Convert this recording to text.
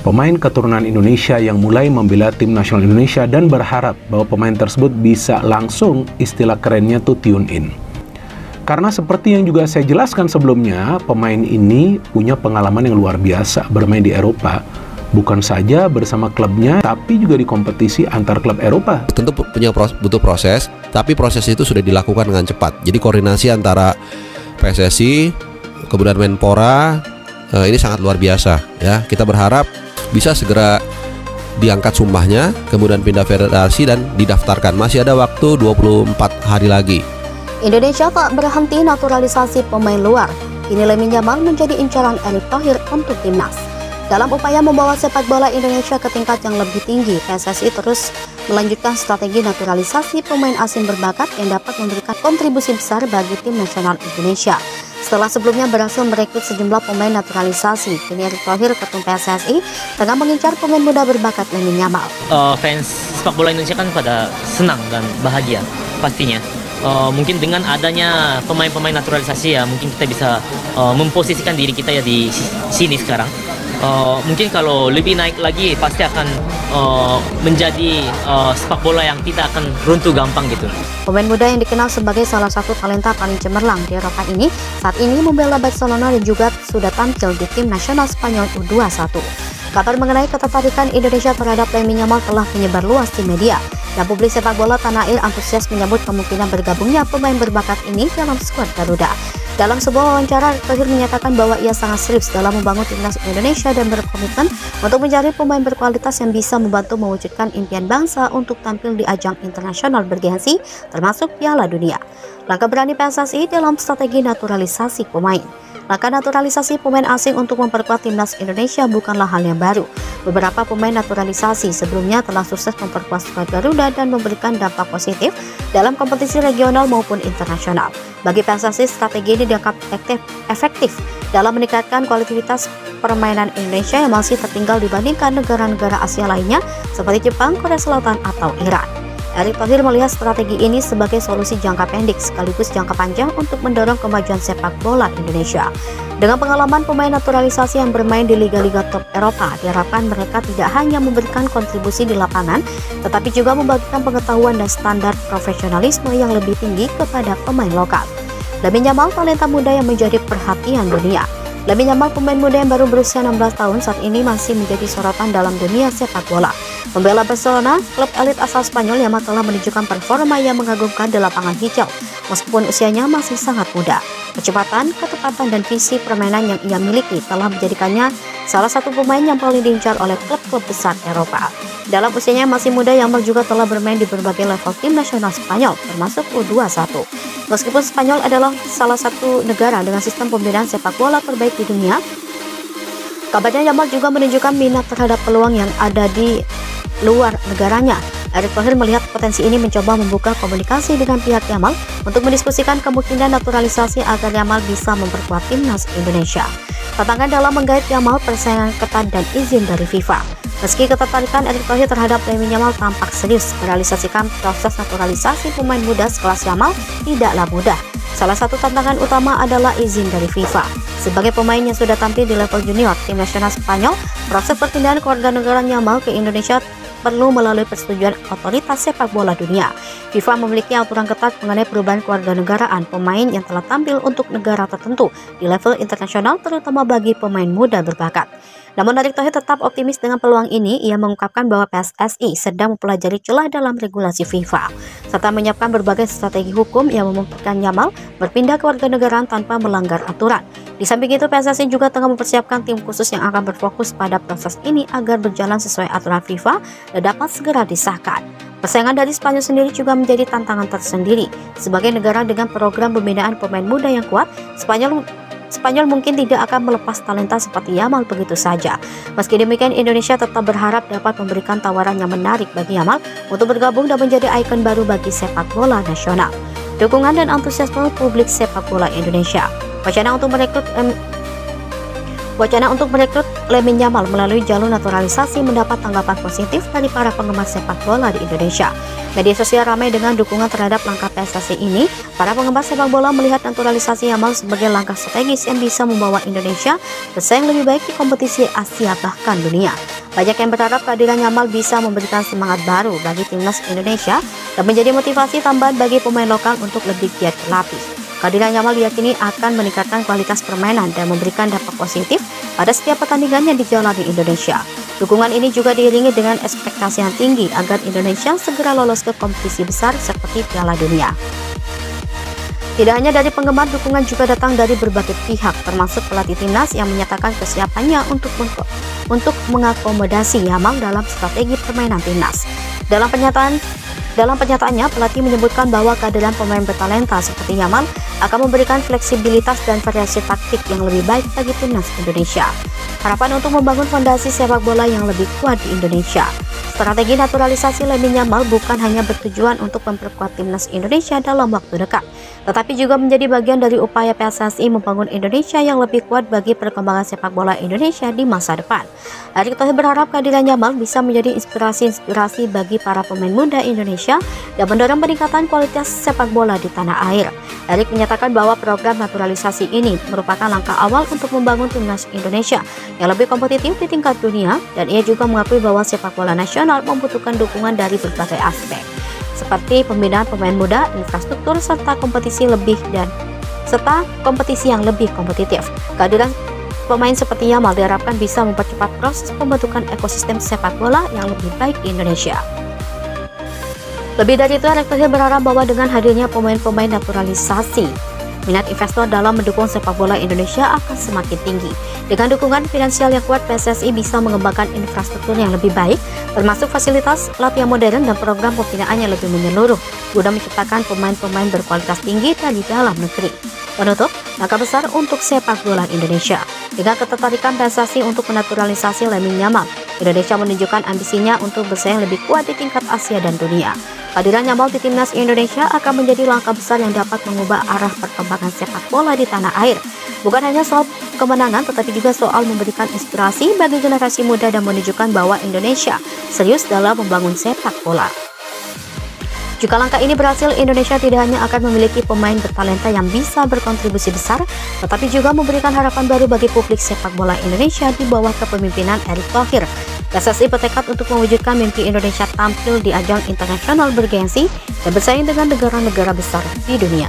pemain keturunan Indonesia yang mulai membela tim nasional Indonesia dan berharap bahwa pemain tersebut bisa langsung, istilah kerennya tuh tune in. Karena seperti yang juga saya jelaskan sebelumnya, pemain ini punya pengalaman yang luar biasa bermain di Eropa. Bukan saja bersama klubnya, tapi juga di kompetisi antar klub Eropa. Tentu butuh proses, tapi proses itu sudah dilakukan dengan cepat. Jadi koordinasi antara PSSI, kemudian Menpora, ini sangat luar biasa. Ya, kita berharap bisa segera diangkat sumpahnya, kemudian pindah federasi dan didaftarkan. Masih ada waktu 24 hari lagi. Indonesia tak berhenti naturalisasi pemain luar. Kini Lamine Yamal menjadi incaran Erick Thohir untuk timnas. Dalam upaya membawa sepak bola Indonesia ke tingkat yang lebih tinggi, PSSI terus melanjutkan strategi naturalisasi pemain asing berbakat yang dapat memberikan kontribusi besar bagi tim nasional Indonesia. Setelah sebelumnya berhasil merekrut sejumlah pemain naturalisasi, kini Erick Thohir, ketum PSSI, tengah mengincar pemain muda berbakat Lamine Yamal. Fans sepak bola Indonesia kan pada senang dan bahagia pastinya. Mungkin dengan adanya pemain-pemain naturalisasi ya, mungkin kita bisa memposisikan diri kita ya di sini sekarang. Mungkin kalau lebih naik lagi pasti akan menjadi sepak bola yang kita akan runtuh gampang gitu. Pemain muda yang dikenal sebagai salah satu talenta paling cemerlang di Eropa ini saat ini membela Barcelona dan juga sudah tampil di tim nasional Spanyol U21. Kabar mengenai ketertarikan Indonesia terhadap Lamine Yamal telah menyebar luas di media, dan publik sepak bola tanah air antusias menyambut kemungkinan bergabungnya pemain berbakat ini dalam skuad Garuda. Dalam sebuah wawancara, Thohir menyatakan bahwa ia sangat serius dalam membangun timnas Indonesia dan berkomitmen untuk mencari pemain berkualitas yang bisa membantu mewujudkan impian bangsa untuk tampil di ajang internasional bergengsi, termasuk Piala Dunia. Langkah berani PSSI dalam strategi naturalisasi pemain. Langkah naturalisasi pemain asing untuk memperkuat timnas Indonesia bukanlah hal yang baru. Beberapa pemain naturalisasi sebelumnya telah sukses memperkuat skuad Garuda dan memberikan dampak positif dalam kompetisi regional maupun internasional. Bagi PSSI, strategi ini dianggap efektif dalam meningkatkan kualitas permainan Indonesia yang masih tertinggal dibandingkan negara-negara Asia lainnya seperti Jepang, Korea Selatan, atau Iran. Erick Thohir melihat strategi ini sebagai solusi jangka pendek sekaligus jangka panjang untuk mendorong kemajuan sepak bola Indonesia. Dengan pengalaman pemain naturalisasi yang bermain di liga-liga top Eropa, diharapkan mereka tidak hanya memberikan kontribusi di lapangan, tetapi juga membagikan pengetahuan dan standar profesionalisme yang lebih tinggi kepada pemain lokal. Lamine Yamal, talenta muda yang menjadi perhatian dunia. Lamine Yamal, pemain muda yang baru berusia 16 tahun, saat ini masih menjadi sorotan dalam dunia sepak bola. Membela Barcelona, klub elit asal Spanyol, Yamal telah menunjukkan performa yang mengagumkan di lapangan hijau, meskipun usianya masih sangat muda. Kecepatan, ketepatan, dan visi permainan yang ia miliki telah menjadikannya salah satu pemain yang paling diincar oleh klub-klub besar Eropa. Dalam usianya masih muda, Yamal juga telah bermain di berbagai level tim nasional Spanyol, termasuk U21. Meskipun Spanyol adalah salah satu negara dengan sistem pembinaan sepak bola terbaik di dunia, kabarnya Yamal juga menunjukkan minat terhadap peluang yang ada di luar negaranya. Erick Thohir melihat potensi ini mencoba membuka komunikasi dengan pihak Yamal untuk mendiskusikan kemungkinan naturalisasi agar Yamal bisa memperkuat timnas Indonesia. Tantangan dalam menggait Yamal persaingan ketat dan izin dari FIFA. Meski ketertarikan Erick Thohir terhadap Lamine Yamal tampak serius, merealisasikan proses naturalisasi pemain muda sekelas Yamal tidaklah mudah. Salah satu tantangan utama adalah izin dari FIFA. Sebagai pemain yang sudah tampil di level junior tim nasional Spanyol, proses perpindahan kewarganegaraan Yamal ke Indonesia perlu melalui persetujuan otoritas sepak bola dunia. FIFA memiliki aturan ketat mengenai perubahan kewarganegaraan pemain yang telah tampil untuk negara tertentu di level internasional, terutama bagi pemain muda berbakat. Namun Erick Thohir tetap optimis dengan peluang ini. Ia mengungkapkan bahwa PSSI sedang mempelajari celah dalam regulasi FIFA, serta menyiapkan berbagai strategi hukum yang memungkinkan Yamal berpindah kewarganegaraan tanpa melanggar aturan. Di samping itu, PSSI juga tengah mempersiapkan tim khusus yang akan berfokus pada proses ini agar berjalan sesuai aturan FIFA dan dapat segera disahkan. Persaingan dari Spanyol sendiri juga menjadi tantangan tersendiri. Sebagai negara dengan program pembinaan pemain muda yang kuat, Spanyol mungkin tidak akan melepas talenta seperti Yamal begitu saja. Meski demikian, Indonesia tetap berharap dapat memberikan tawaran yang menarik bagi Yamal untuk bergabung dan menjadi ikon baru bagi sepak bola nasional. Dukungan dan antusiasme publik sepak bola Indonesia. Wacana untuk merekrut Lamine Yamal melalui jalur naturalisasi mendapat tanggapan positif dari para penggemar sepak bola di Indonesia. Media sosial ramai dengan dukungan terhadap langkah PSSI ini. Para penggemar sepak bola melihat naturalisasi Yamal sebagai langkah strategis yang bisa membawa Indonesia bersaing lebih baik di kompetisi Asia bahkan dunia. Banyak yang berharap kehadiran Yamal bisa memberikan semangat baru bagi timnas Indonesia dan menjadi motivasi tambahan bagi pemain lokal untuk lebih giat berlatih. Kehadiran Yamal diyakini akan meningkatkan kualitas permainan dan memberikan dampak positif pada setiap pertandingan yang dijalani Indonesia. Dukungan ini juga diiringi dengan ekspektasi yang tinggi agar Indonesia segera lolos ke kompetisi besar seperti Piala Dunia. Tidak hanya dari penggemar, dukungan juga datang dari berbagai pihak, termasuk pelatih timnas yang menyatakan kesiapannya untuk mengakomodasi Yamal dalam strategi permainan timnas. Dalam pernyataannya, pelatih menyebutkan bahwa kehadiran pemain bertalenta seperti Yamal akan memberikan fleksibilitas dan variasi taktik yang lebih baik bagi timnas Indonesia. Harapan untuk membangun fondasi sepak bola yang lebih kuat di Indonesia. Strategi naturalisasi Lamine Yamal bukan hanya bertujuan untuk memperkuat timnas Indonesia dalam waktu dekat, tetapi juga menjadi bagian dari upaya PSSI membangun Indonesia yang lebih kuat bagi perkembangan sepak bola Indonesia di masa depan. Erick Thohir berharap kehadiran Yamal bisa menjadi inspirasi bagi para pemain muda Indonesia dan mendorong peningkatan kualitas sepak bola di tanah air. Erick menyatakan bahwa program naturalisasi ini merupakan langkah awal untuk membangun timnas Indonesia yang lebih kompetitif di tingkat dunia, dan ia juga mengakui bahwa sepak bola nasional membutuhkan dukungan dari berbagai aspek, seperti pembinaan pemain muda, infrastruktur, serta kompetisi yang lebih kompetitif. Kehadiran pemain seperti Yamal diharapkan bisa mempercepat proses pembentukan ekosistem sepak bola yang lebih baik di Indonesia. Lebih dari itu, Erick Thohir berharap bahwa dengan hadirnya pemain-pemain naturalisasi, minat investor dalam mendukung sepak bola Indonesia akan semakin tinggi. Dengan dukungan finansial yang kuat, PSSI bisa mengembangkan infrastruktur yang lebih baik, termasuk fasilitas latihan modern dan program pembinaan yang lebih menyeluruh, guna menciptakan pemain-pemain berkualitas tinggi dari dalam negeri. Penutup, langkah besar untuk sepak bola Indonesia. Dengan ketertarikan PSSI untuk menaturalisasi Lamine Yamal, Indonesia menunjukkan ambisinya untuk bersaing lebih kuat di tingkat Asia dan dunia. Kehadiran Yamal di timnas Indonesia akan menjadi langkah besar yang dapat mengubah arah perkembangan sepak bola di tanah air. Bukan hanya soal kemenangan, tetapi juga soal memberikan inspirasi bagi generasi muda dan menunjukkan bahwa Indonesia serius dalam membangun sepak bola. Jika langkah ini berhasil, Indonesia tidak hanya akan memiliki pemain bertalenta yang bisa berkontribusi besar, tetapi juga memberikan harapan baru bagi publik sepak bola Indonesia di bawah kepemimpinan Erick Thohir. PSSI bertekad untuk mewujudkan mimpi Indonesia tampil di ajang internasional bergengsi dan bersaing dengan negara-negara besar di dunia.